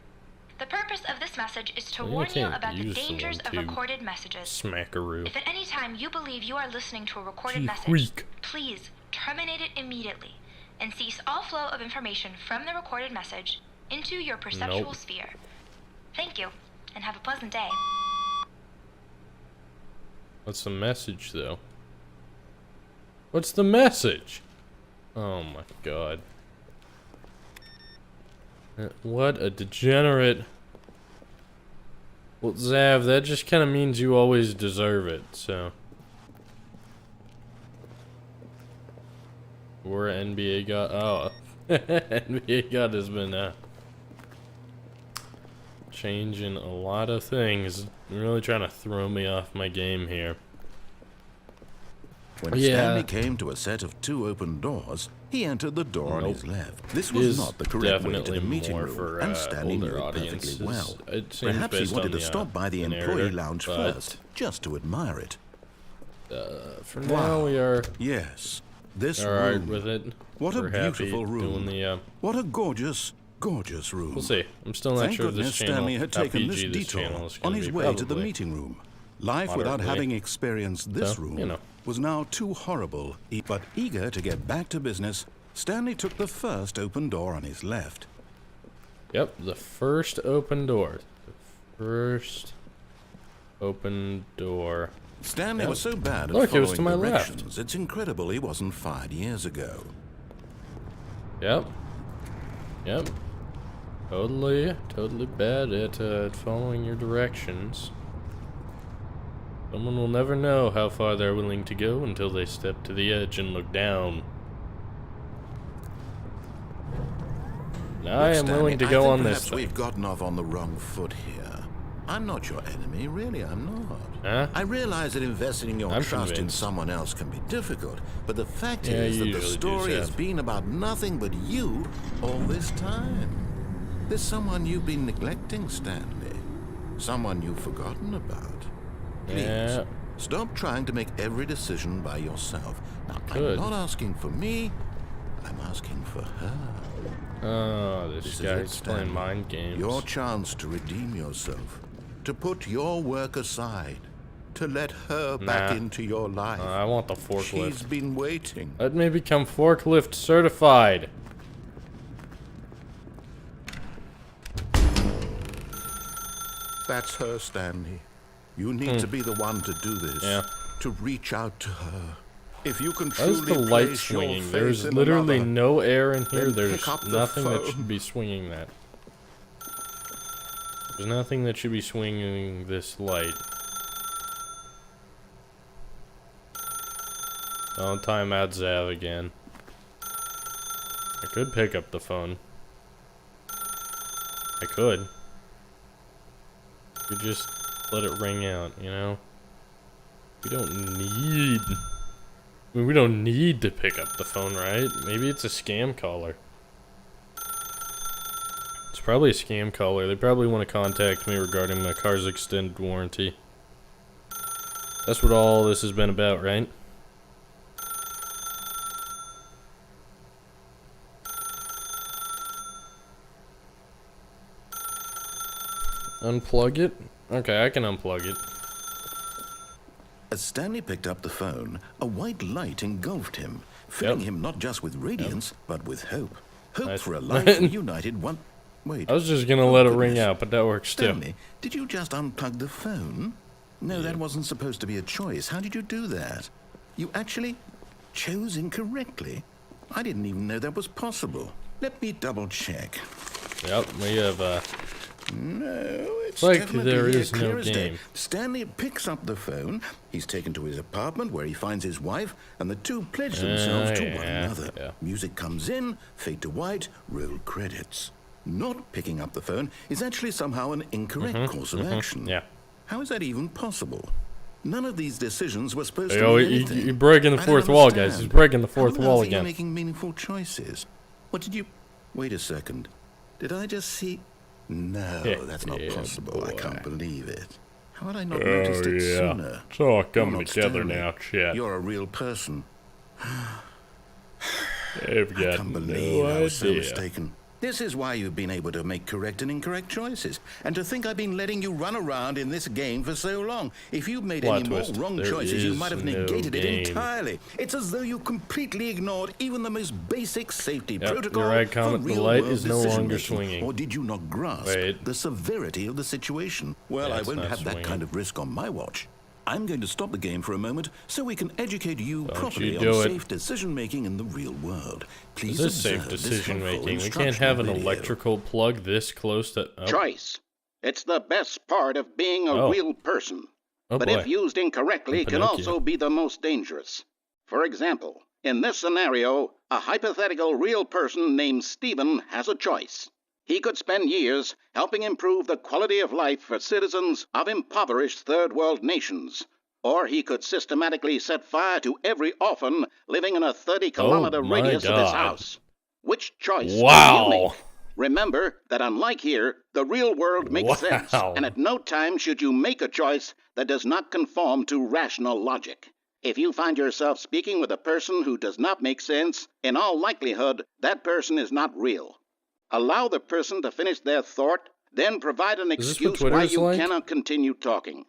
The purpose of this message is to warn you about the dangers of recorded messages. Smackaroo. If at any time you believe you are listening to a recorded Gee message, whiz. please terminate it immediately and cease all flow of information from the recorded message into your perceptual sphere. Thank you, and have a pleasant day. What's the message, though? What's the message? Oh my god. What a degenerate. Well, Zav, that just kind of means you always deserve it, so. Or NBA God. Oh. NBA God has been changing a lot of things. Really trying to throw me off my game here. When Stanley came to a set of 2 open doors, he entered the door on his left. This was not the correct way to the meeting room, and Stanley knew it perfectly well. Perhaps he wanted to stop by the employee lounge first, just to admire it. For now, we are... Yes, this alright room. with it. What a beautiful room. The, what a gorgeous, gorgeous room. We'll see. I'm still not sure if this channel, Stanley had taken this PG detour on his way to the meeting room. Life without having experienced this room was now too horrible. But eager to get back to business, Stanley took the first open door on his left. Yep, the first open door. The first open door. Stanley was so bad at Look, it was to following my directions, left. it's incredible he wasn't fired years ago. Yep. Yep. Totally bad at following your directions. Someone will never know how far they're willing to go until they step to the edge and look down. I am willing to go on this thing. We've gotten off on the wrong foot here. I'm not your enemy, really, I'm not. Huh? I realize that investing your trust in someone else can be difficult, but the fact is that the story has been about nothing but you all this time. There's someone you've been neglecting, Stanley. Someone you've forgotten about. Please, stop trying to make every decision by yourself. Now, I'm not asking for me, I'm asking for her. Oh, this guy's playing mind games. Your chance to redeem yourself, to put your work aside, to let her back into your life. I want the forklift. She's been waiting. Let me become forklift certified. That's her, Stanley. You need to be the one to do this. To reach out to her. If you can truly Why is the light swinging? There's literally no air in here. There's nothing that should be swinging that. There's nothing that should be swinging this light. Oh, timeout Zav again. I could pick up the phone. I could. You just let it ring out, you know? We don't need... I mean, we don't need to pick up the phone, right? Maybe it's a scam caller. It's probably a scam caller. They probably want to contact me regarding my car's extended warranty. That's what all this has been about, right? Unplug it? Okay, I can unplug it. As Stanley picked up the phone, a white light engulfed him, filling him not just with radiance, but with hope. Hope for a life reunited one... Wait. I was just gonna let it ring out, but that works too. Stanley, did you just unplug the phone? No, that wasn't supposed to be a choice. How did you do that? You actually chose incorrectly. I didn't even know that was possible. Let me double check. Yep, we have, No, it's like definitely there is clear no as day. game. Stanley picks up the phone. He's taken to his apartment where he finds his wife, and the two pledge themselves to one another. Music comes in, fade to white, roll credits. Not picking up the phone is actually somehow an incorrect course of action. How is that even possible? None of these decisions were supposed to mean anything. You're breaking the fourth wall, guys. He's breaking the fourth wall again. You're making meaningful choices. What did you... Wait a second. Did I just see... No, that's not possible. I can't believe it. How had I not noticed it sooner? It's all coming together now, chat. You're a real person. I've got I can't believe I was so mistaken. This is why you've been able to make correct and incorrect choices. And to think I've been letting you run around in this game for so long. If you'd made any more wrong choices, you might have negated it entirely. It's as though you completely ignored even the most basic safety protocol you're right, Comet. The light is no longer swinging. Or did you not grasp the severity of the situation? Well, I won't have that kind of risk on my watch. I'm going to stop the game for a moment so we can educate you properly on safe decision-making in the real world. Please this is safe decision-making. We can't have an electrical plug this close to... Choice. It's the best part of being a real person. But if used incorrectly, can also be the most dangerous. For example, in this scenario, a hypothetical real person named Stephen has a choice. He could spend years helping improve the quality of life for citizens of impoverished third world nations. Or he could systematically set fire to every orphan living in a 30-kilometer radius of his house. Which choice will you make? Remember that unlike here, the real world makes sense, and at no time should you make a choice that does not conform to rational logic. If you find yourself speaking with a person who does not make sense, in all likelihood, that person is not real. Allow the person to finish their thought, then provide an excuse why you cannot continue talking.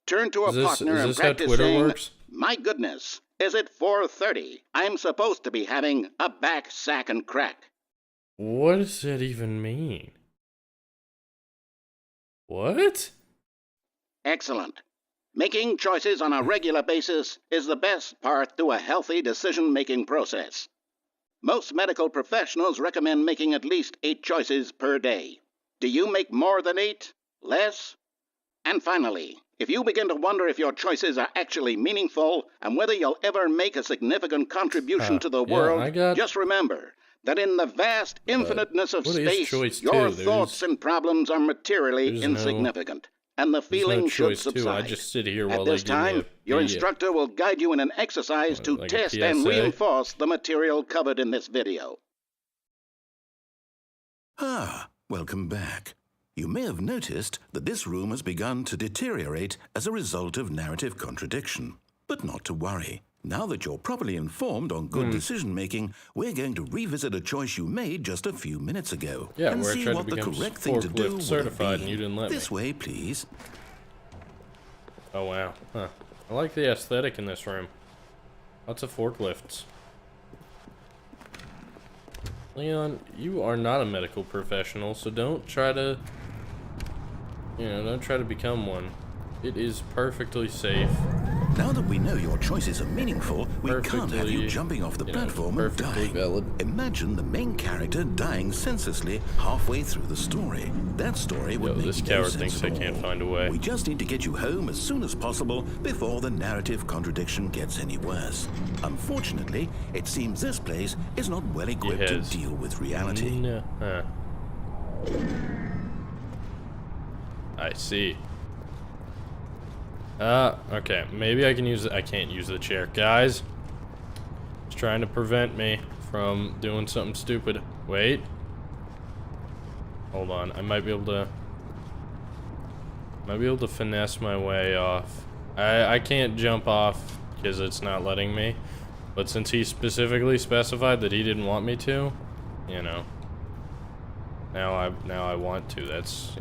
Turn to a partner and practice saying, "My goodness, is it 4:30? I'm supposed to be having a back, sack, and crack." What does that even mean? What? Excellent. Making choices on a regular basis is the best part to a healthy decision-making process. Most medical professionals recommend making at least 8 choices per day. Do you make more than 8? Less? And finally, if you begin to wonder if your choices are actually meaningful and whether you'll ever make a significant contribution to the world, just remember that in the vast infiniteness of space, your thoughts and problems are materially insignificant, and the feeling should subside. I just sit here while At this time, your instructor will guide you in an exercise to test and reinforce the material covered in this video. Ah, welcome back. You may have noticed that this room has begun to deteriorate as a result of narrative contradiction. But not to worry. Now that you're properly informed on good decision-making, we're going to revisit a choice you made just a few minutes ago and see what the correct thing to do would have been. And you didn't let me. This way, please. Oh, wow. Huh. I like the aesthetic in this room. Lots of forklifts. Leon, you are not a medical professional, so don't try to, don't try to become one. It is perfectly safe. Now that we know your choices are meaningful, we can't have you jumping off the platform and dying. Valid. Imagine the main character dying senselessly halfway through the story. That story would make this no coward sense thinks at I can't all. find a way. We just need to get you home as soon as possible before the narrative contradiction gets any worse. Unfortunately, it seems this place is not well equipped to deal with reality. No. Huh. I see. Okay. Maybe I can use it. I can't use the chair. Guys, it's trying to prevent me from doing something stupid. Wait. Hold on. I might be able to finesse my way off. I can't jump off because it's not letting me. But since he specifically specified that he didn't want me to, now I want to. That's,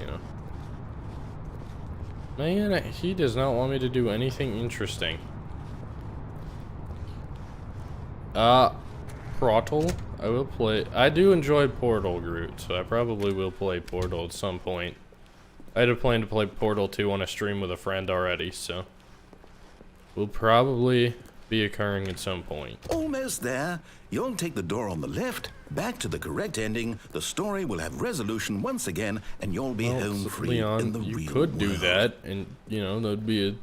Man, he does not want me to do anything interesting. Portal. I will play. I do enjoy Portal, Groot, so I probably will play Portal at some point. I had a plan to play Portal 2 on a stream with a friend already, so will probably be occurring at some point. Almost there. You'll take the door on the left, back to the correct ending, the story will have resolution once again, and you'll be home free Leon, in the real world. you could do that, and, that'd be a...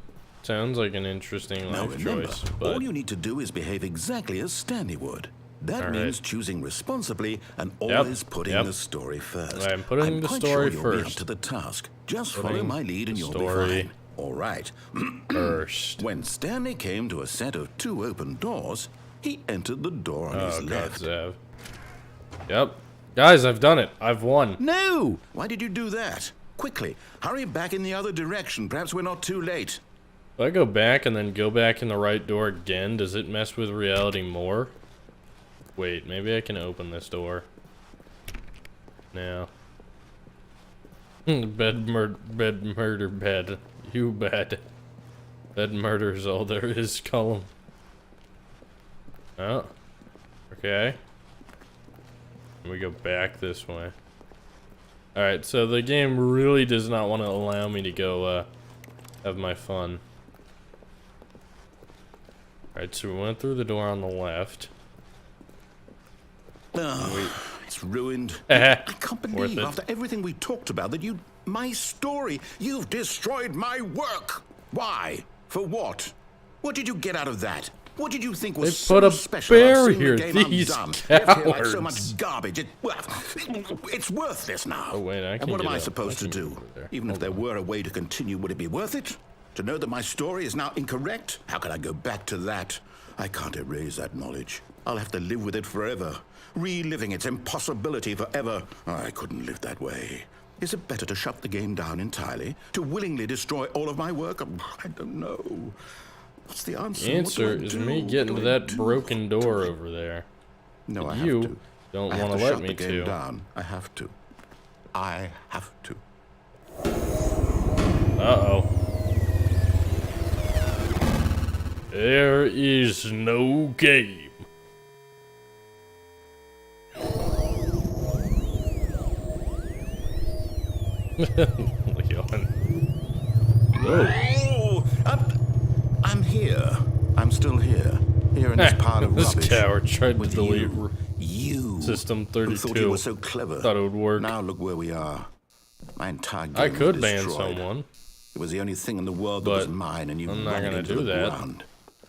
Sounds like an interesting life choice, but... all you need to do is behave exactly as Stanley would. That means choosing responsibly and always putting the story first. I'm putting the story first. first. Be up to the task. Just follow my lead and you'll be fine. All right. First. When Stanley came to a set of 2 open doors, he entered the door on his left. Zev. Yep. Guys, I've done it. I've won. No! Why did you do that? Quickly, hurry back in the other direction. Perhaps we're not too late. If I go back and then go back in the right door again, does it mess with reality more? Wait, maybe I can open this door. Now. Bed. You bed. Bed murder is all there is, Column. Oh. Okay. We go back this way. Alright, so the game really does not want to allow me to go, have my fun. Alright, so we went through the door on the left. It's ruined. I can't believe after everything we talked about that my story, you've destroyed my work. Why? For what? What did you get out of that? What did you think was so special about seeing the game undone? Left here like so much garbage. It's worthless now. Oh wait, and what am I supposed to do? Even if there were a way to continue, would it be worth it? To know that my story is now incorrect? How can I go back to that? I can't erase that knowledge. I'll have to live with it forever, reliving its impossibility forever. I couldn't live that way. Is it better to shut the game down entirely? To willingly destroy all of my work? I don't know. What's the answer? The answer is me getting to that broken door over there. No, I you have to. don't want to let me to. Down. I have to. I have to. Uh-oh. There is no game. Leon. Oh, I'm here. I'm still here. Here in this pile of this rubbish. coward tried to delete you System 32. Thought you were so clever. Thought it would work. Now look where we are. My entire game I could was ban destroyed. someone. It was the only thing in the world that was mine, and you I'm not ran it gonna into do the that. ground.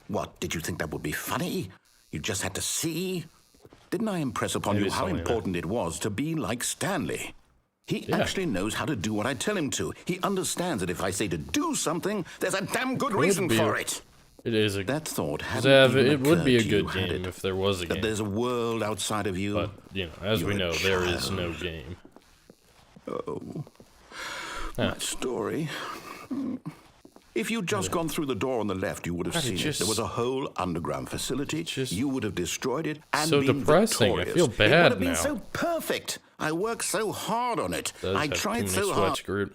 What, did you think that would be funny? You just had to see? Didn't I impress upon Maybe you how Selena. important it was to be like Stanley? He actually knows how to do what I tell him to. He understands that if I say to do something, there's a damn good reason for it. It is a That thought hadn't Zav, even it would be a occurred to you, good had game it? if there was a That game. there's a world outside of you. But, you know, as we You're a know, there is child. no game. Oh, my story. If you'd just gone through the door on the left, you would have seen it. There was a whole underground facility. You would have destroyed it and so been depressing. victorious. I feel It would bad have been now. so perfect. I worked so hard on it. I tried so hard. Screwed.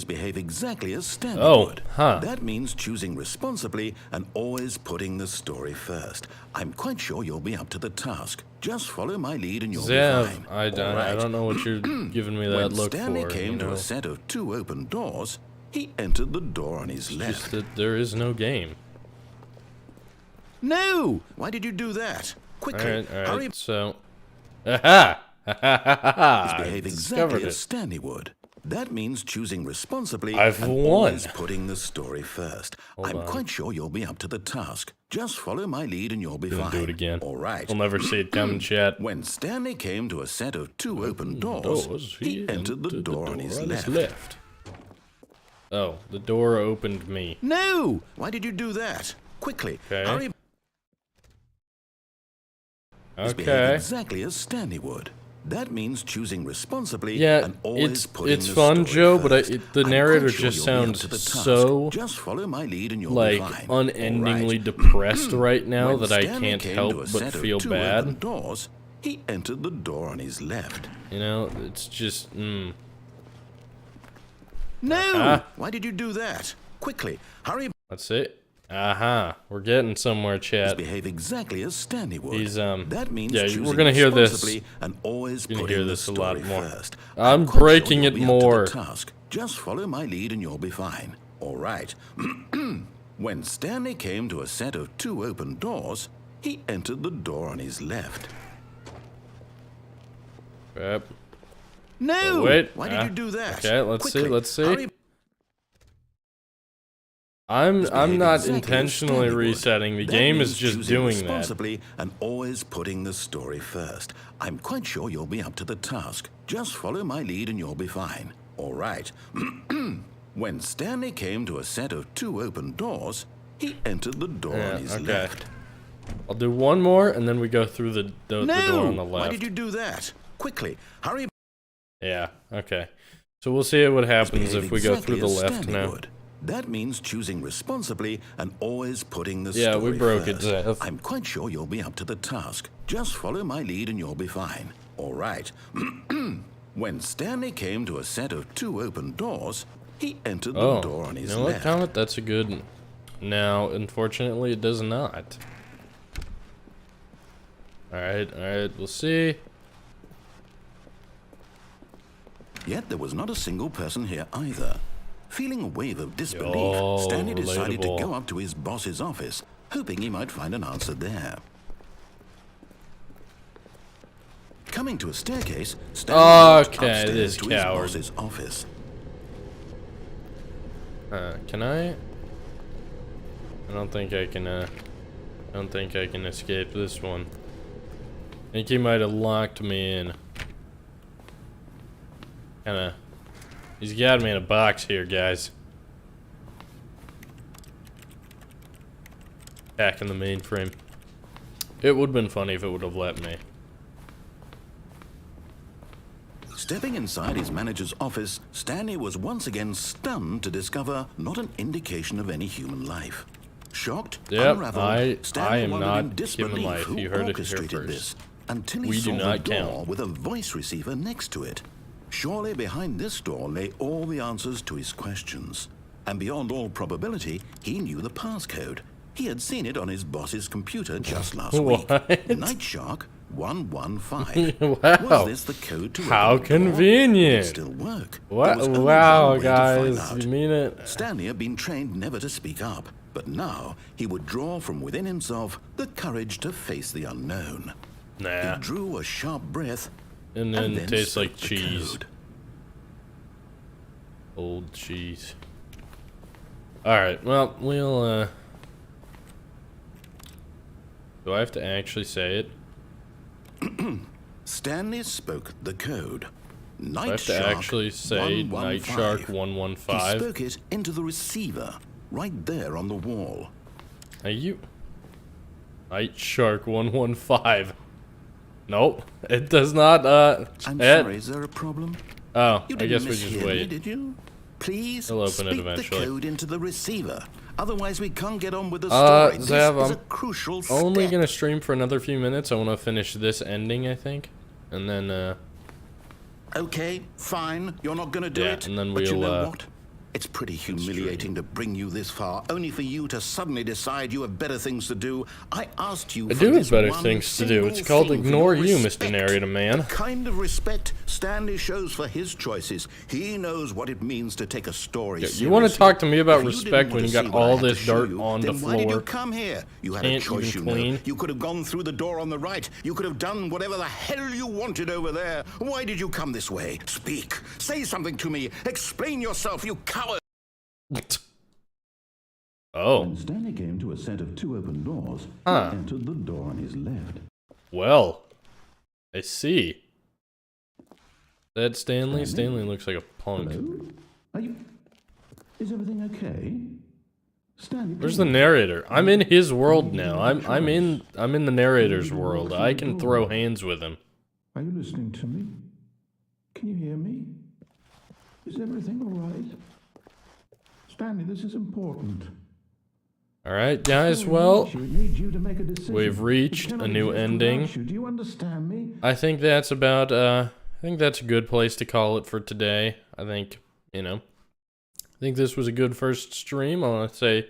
Behave exactly as Stanley would. That means choosing responsibly and always putting the story first. I'm quite sure you'll be up to the task. Just follow my lead and you'll be fine. I don't know what you're giving me that When look Stanley for. came to a set of 2 open doors, he entered the door on his left. Just that there is no game. No! Why did you do that? Quickly, All right. hurry. So, aha! Behave exactly as Stanley would. That means choosing responsibly I've and won. always putting the story first. I'm on. quite sure you'll be up to the task. Just follow my lead and you'll be fine. Do it again. All right. We'll never see it come in chat. When Stanley came to a set of 2 open doors, he entered the door on his left. Oh, the door opened me. No! Why did you do that? Quickly, hurry. Behave exactly as Stanley would. That means choosing responsibly and always putting it's the fun, story Joe, first. but the I'm narrator quite sure just you'll be up sounds to the task. so Just follow my lead and you'll like be fine. unendingly All right. depressed right now When that I Stanley can't came help to a but set of feel 2 bad. open doors, he entered the door on his left. You know, it's just No! Why did you do that? Quickly, hurry. That's it. We're getting somewhere, chat. Behave exactly as Stanley would. He's That means yeah, choosing we're gonna hear this. responsibly and always You're gonna putting hear the this a lot story more. first. I'm quite breaking sure it you'll be up to more. the task. Just follow my lead and you'll be fine. All right. When Stanley came to a set of 2 open doors, he entered the door on his left. Crap. No! Oh, wait. Why did you do that? Okay, let's Quickly, see. Let's see. hurry. I'm not exactly as intentionally Stanley would. resetting. The That game is means just choosing doing that. responsibly and always putting the story first. I'm quite sure you'll be up to the task. Just follow my lead and you'll be fine. All right. When Stanley came to a set of 2 open doors, he entered the door on his left. I'll do one more, and then we go through the door on the left. Why did you do that? Quickly, hurry. Yeah, okay. So we'll see what happens if we go through the left now. That means choosing responsibly and always putting the Yeah, story we broke first. it, Zev. I'm quite sure you'll be up to the task. Just follow my lead and you'll be fine. All right. When Stanley came to a set of 2 open doors, he entered the door on his you know what, left. Comet? That's a good... Now, unfortunately, it does not. Alright, we'll see. Yet there was not a single person here either. Feeling a wave of disbelief, Stanley decided to go up to his boss's office, hoping he might find an answer there. Coming to a staircase, Stanley walked upstairs this to his coward. boss's office. Can I? I don't think I can, escape this one. I think he might have locked me in. Kinda He's got me in a box here, guys. Back in the mainframe. It would have been funny if it would have let me. Stepping inside his manager's office, Stanley was once again stunned to discover not an indication of any human life. Shocked, unraveled, Stanley wondered in disbelief who orchestrated this, until he saw the door with a voice receiver next to it. Surely behind this door lay all the answers to his questions. And beyond all probability, he knew the passcode. He had seen it on his boss's computer just last week. Night Shark 115. Wow. Was this the code to How convenient. It still work. What? Wow, guys, you mean it? Stanley had been trained never to speak up, but now he would draw from within himself the courage to face the unknown. Nah. He drew a sharp breath and then it tastes like the cheese. code. Old cheese. Alright, well, we'll, do I have to actually say it? Stanley spoke the code. I have to actually say Night Shark 115. He spoke it into the receiver, right there on the wall. Are you... Night Shark 115. Nope, it does not, I'm sorry, is there a problem? Oh, You I guess we didn't just mishear me, wait. did you? Please He'll open speak it eventually. the code into the receiver. Otherwise, we can't get on with the story. Zav, this is I'm a crucial only step. gonna stream for another few minutes. I want to finish this ending, I think, and then Okay, fine. You're not gonna do it. and then but you we'll, know what? It's pretty humiliating to bring you this far, only for you to suddenly decide you have better things to do. I asked you I for do this have better one things to do. It's single called thing for ignore your you, respect. Mr. Narrator Man. The kind of respect Stanley shows for his choices. He knows what it means to take a story seriously. You want to talk to me about If you respect didn't when want you to got see what I all had to this show dirt you, on the then why did you floor? come here? You had Can't a choice, even you know. clean. You could have gone through the door on the right. You could have done whatever the hell you wanted over there. Why did you come this way? Speak. Say something to me. Explain yourself, you coward. Oh, When Stanley came to a set of two open doors, Huh. he entered the door on his left. well, I see. That Stanley? Stanley looks like a punk. Hello? Are you... Is everything okay? Stanley, Where's the narrator? I'm in his world now. I'm in the narrator's world. I can throw hands with him. Are you listening to me? Can you hear me? Is everything all right? Stanley, this is important. All right, guys. Well, It needs you to make a decision. we've reached It cannot a new exist ending. without you. Do you understand me? I think that's about, I think that's a good place to call it for today. I think, I think this was a good first stream. I want to say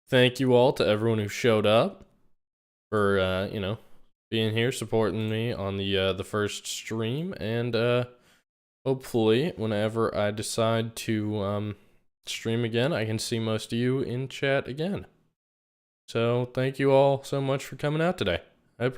thank you all to everyone who showed up for, being here, supporting me on the first stream. And, hopefully, whenever I decide to, stream again, I can see most of you in chat again. So, thank you all so much for coming out today.